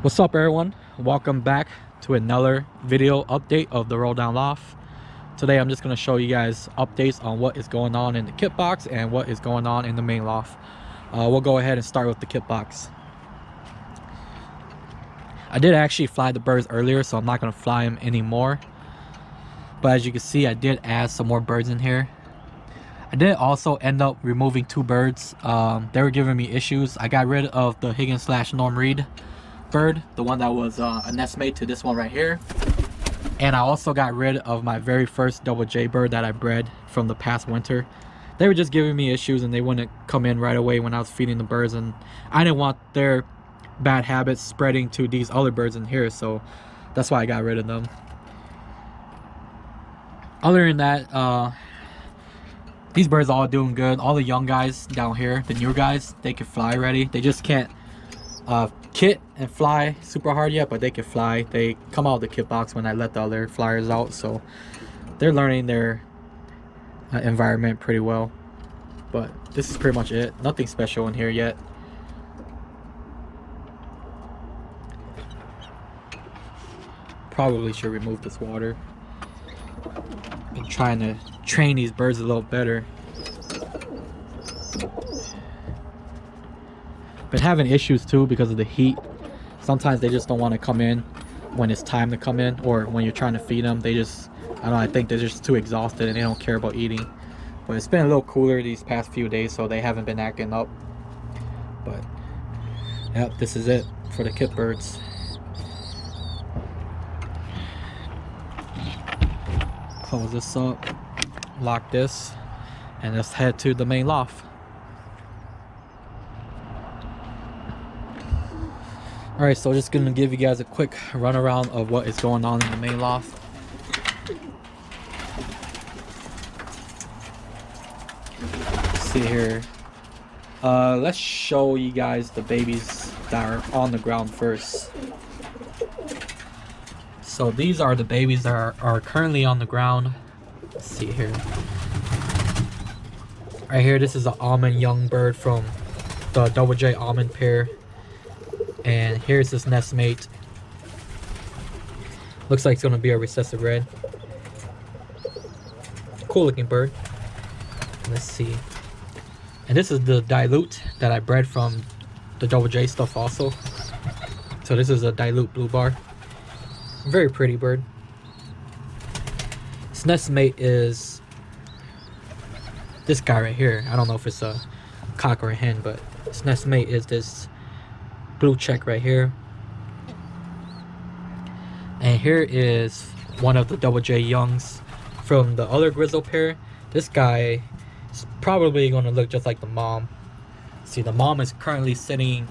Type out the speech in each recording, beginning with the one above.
What's up, everyone? Welcome back to another video update of the Roll Down Loft. Today I'm just going to show you guys updates on what is going on in the kit box and what is going on in the main loft. We'll go ahead and start with the kit box. I did actually fly the birds earlier, so I'm not going to fly them anymore. But as you can see, I did add some more birds in here. I did also end up removing two birds. They were giving me issues. I got rid of the Higgins/Norm Reed bird, the one that was a nestmate to this one right here, and I also got rid of my very first double J bird that I bred from the past winter. They were just giving me issues and they wouldn't come in right away when I was feeding the birds, and I didn't want their bad habits spreading to these other birds in here, so that's why I got rid of them. Other than that, these birds are all doing good. All the young guys down here, the new guys, they can fly already. They just can't kit and fly super hard yet, but they can fly. They come out of the kit box when I let the other flyers out, so they're learning their environment pretty well. But this is pretty much it. Nothing special in here yet. Probably should remove this water. Been trying to train these birds a little better. Been having issues too because of the heat. Sometimes they just don't want to come in when it's time to come in, or when you're trying to feed them. They just, I don't know, I think they're just too exhausted and they don't care about eating. But it's been a little cooler these past few days, so they haven't been acting up. But yep, this is it for the kit birds. Close this up, lock this, and let's head to the main loft. Alright, so just gonna give you guys a quick run around of what is going on in the main loft. Let's see here. Let's show you guys the babies that are on the ground first. So these are the babies that are currently on the ground. Let's see here. Right here, this is an almond young bird from the double J almond pair. And here's this nestmate. Looks like it's gonna be a recessive red. Cool looking bird. Let's see. And this is the dilute that I bred from the double J stuff also. So this is a dilute blue bar. Very pretty bird. This nestmate is this guy right here. I don't know if it's a cock or a hen, but this nestmate is this blue check right here. And here is one of the double J youngs from the other grizzle pair. This guy is probably going to look just like the mom. See, the mom is currently sitting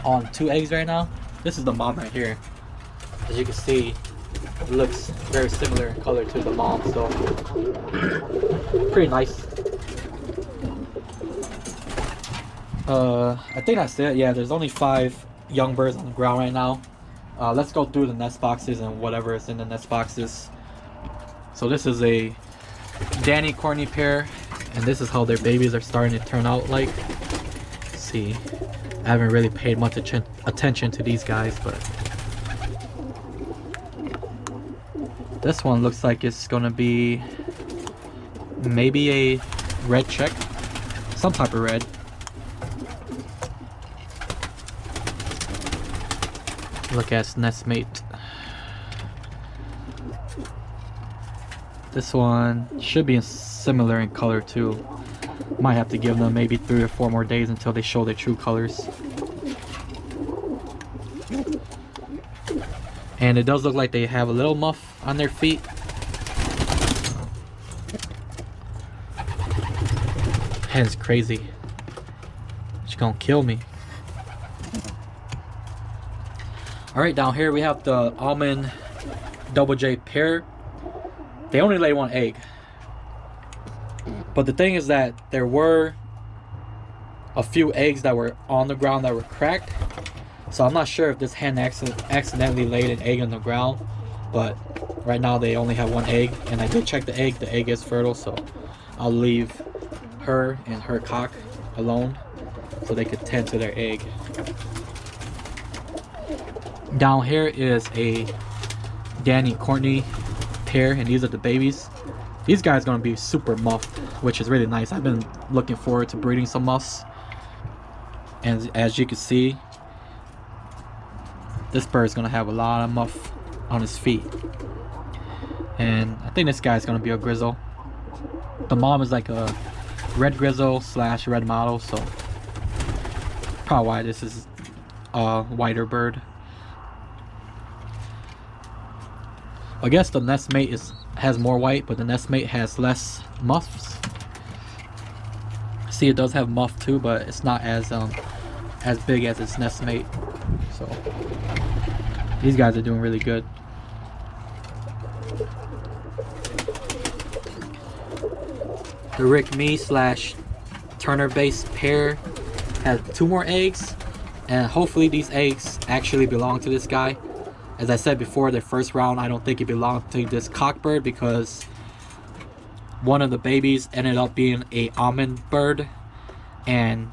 on 2 eggs right now. This is the mom right here. As you can see, it looks very similar in color to the mom, so pretty nice. I think that's it. Yeah, there's only 5 young birds on the ground right now. Let's go through the nest boxes and whatever is in the nest boxes. So this is a Danny Courtney pair, and this is how their babies are starting to turn out like. Let's see, I haven't really paid much attention to these guys, but this one looks like it's gonna be maybe a red check, some type of red. Look at its nestmate. This one should be similar in color too. Might have to give them maybe 3 or 4 more days until they show their true colors. And it does look like they have a little muff on their feet. Hen's crazy. She's gonna kill me. Alright, down here we have the almond double J pair. They only lay 1 egg. But the thing is that there were a few eggs that were on the ground that were cracked. So I'm not sure if this hen accidentally laid an egg on the ground. But right now they only have 1 egg. And I did check the egg. The egg is fertile, so I'll leave her and her cock alone so they could tend to their egg. Down here is a Danny Courtney pair, and these are the babies. These guys are gonna be super muffed, which is really nice. I've been looking forward to breeding some muffs, and as you can see, this bird's gonna have a lot of muff on his feet. And I think this guy's gonna be a grizzle. The mom is like a red grizzle slash red model, so probably why this is a whiter bird. I guess the nest mate has more white, but the nest mate has less muffs. See, it does have muff too, but it's not as big as its nest mate. So these guys are doing really good. The Rick Me slash Turner based pair has 2 more eggs, and hopefully these eggs actually belong to this guy. As I said before, the first round, I don't think it belonged to this cockbird because one of the babies ended up being a almond bird, and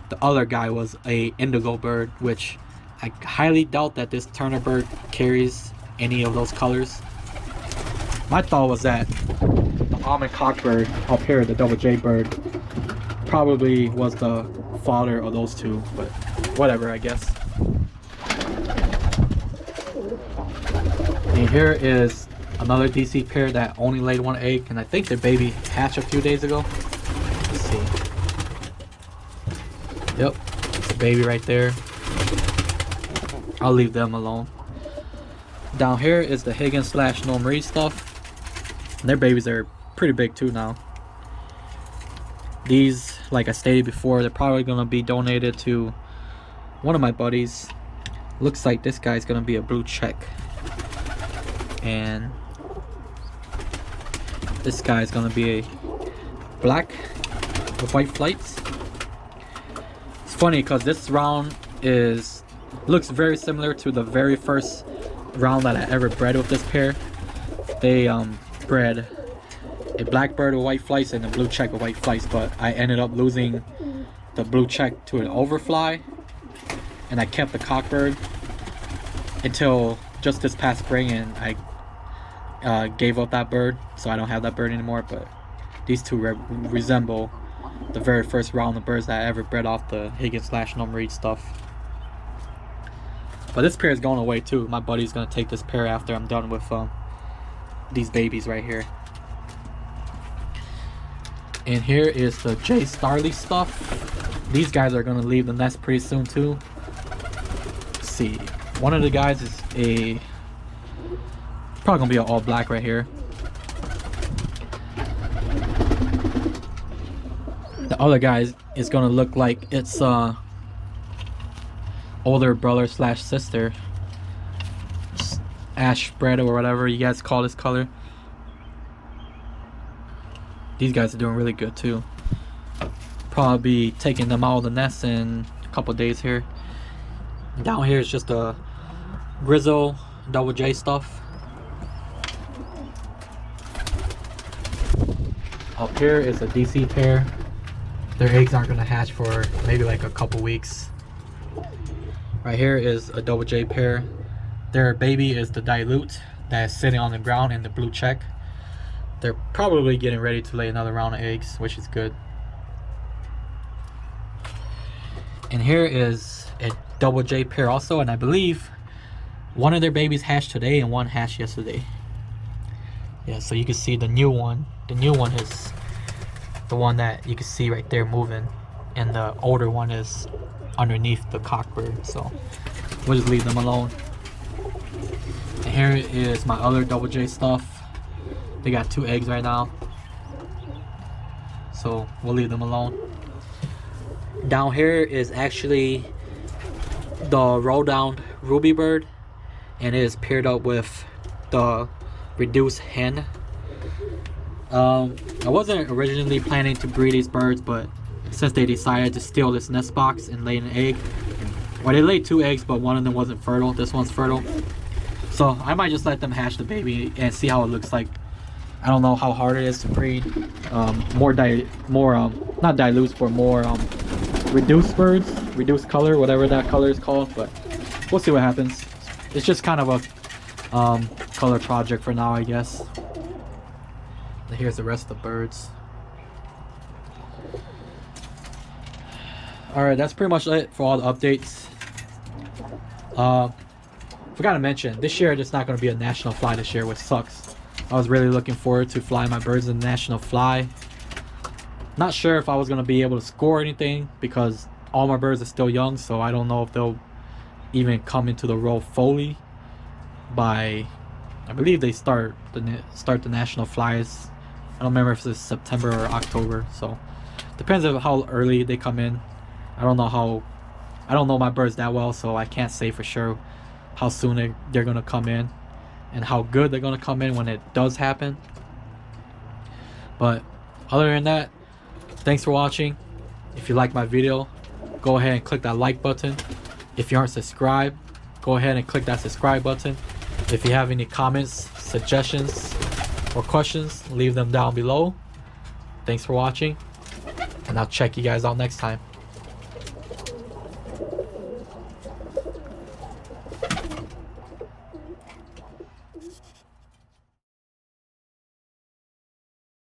the other guy was a indigo bird, which I highly doubt that this Turner bird carries any of those colors. My thought was that the almond cockbird up here, the double J bird, probably was the father of those two, but whatever, I guess. And here is another DC pair that only laid 1 egg, and I think their baby hatched a few days ago. Let's see. Yep, it's a baby right there. I'll leave them alone. Down here is the Higgins slash Norm Reed stuff. And their babies are pretty big too now. These, like I stated before, they're probably gonna be donated to one of my buddies. Looks like this guy's gonna be a blue check, and this guy's gonna be a black with white flights. It's funny because this round looks very similar to the very first round that I ever bred with this pair. They bred a black bird with white flights and a blue check with white flights, but I ended up losing the blue check to an overfly, and I kept the cockbird until just this past spring, and I gave up that bird, so I don't have that bird anymore. But these two resemble the very first round of birds that I ever bred off the Higgins slash Norm Reed stuff. But this pair is going away too. My buddy's gonna take this pair after I'm done with these babies right here. And here is the J Starley stuff. These guys are gonna leave the nest pretty soon too. Let's see, one of the guys is probably gonna be an all black right here. The other guy is gonna look like it's older brother slash sister, ash spread or whatever you guys call this color. These guys are doing really good too. Probably be taking them out of the nest in a couple days here. Down here is just a Grizzle double J stuff. Up here is a DC pair. Their eggs aren't gonna hatch for maybe like a couple weeks. Right here is a double J pair. Their baby is the dilute that's sitting on the ground in the blue check. They're probably getting ready to lay another round of eggs, which is good. And here is a double J pair also, and I believe one of their babies hatched today and one hatched yesterday. Yeah, so you can see the new one. The new one is the one that you can see right there moving, and the older one is underneath the cockbird, so we'll just leave them alone. And here is my other double J stuff. They got 2 eggs right now, so we'll leave them alone. Down here is actually the roll down ruby bird, and it is paired up with the reduced hen. I wasn't originally planning to breed these birds, but since they decided to steal this nest box and lay an egg, well, they laid 2 eggs, but one of them wasn't fertile. This one's fertile, so I might just let them hatch the baby and see how it looks like. I don't know how hard it is to breed not dilute, but more reduced birds, reduced color, whatever that color is called, but we'll see what happens. it's just kind of a color project for now, I guess. And here's the rest of the birds. Alright, that's pretty much it for all the updates. Forgot to mention, this year there's not going to be a national fly this year, which sucks. I was really looking forward to flying my birds in the national fly. Not sure if I was going to be able to score anything because all my birds are still young, so I don't know if they'll even come into the row fully by, I believe they start the national flies. I don't remember if it's September or October, so depends on how early they come in. I don't know my birds that well, so I can't say for sure how soon they're gonna come in and how good they're gonna come in when it does happen. But other than that, thanks for watching. If you like my video, go ahead and click that like button. If you aren't subscribed, go ahead and click that subscribe button. If you have any comments, suggestions, or questions, leave them down below. Thanks for watching, and I'll check you guys out next time.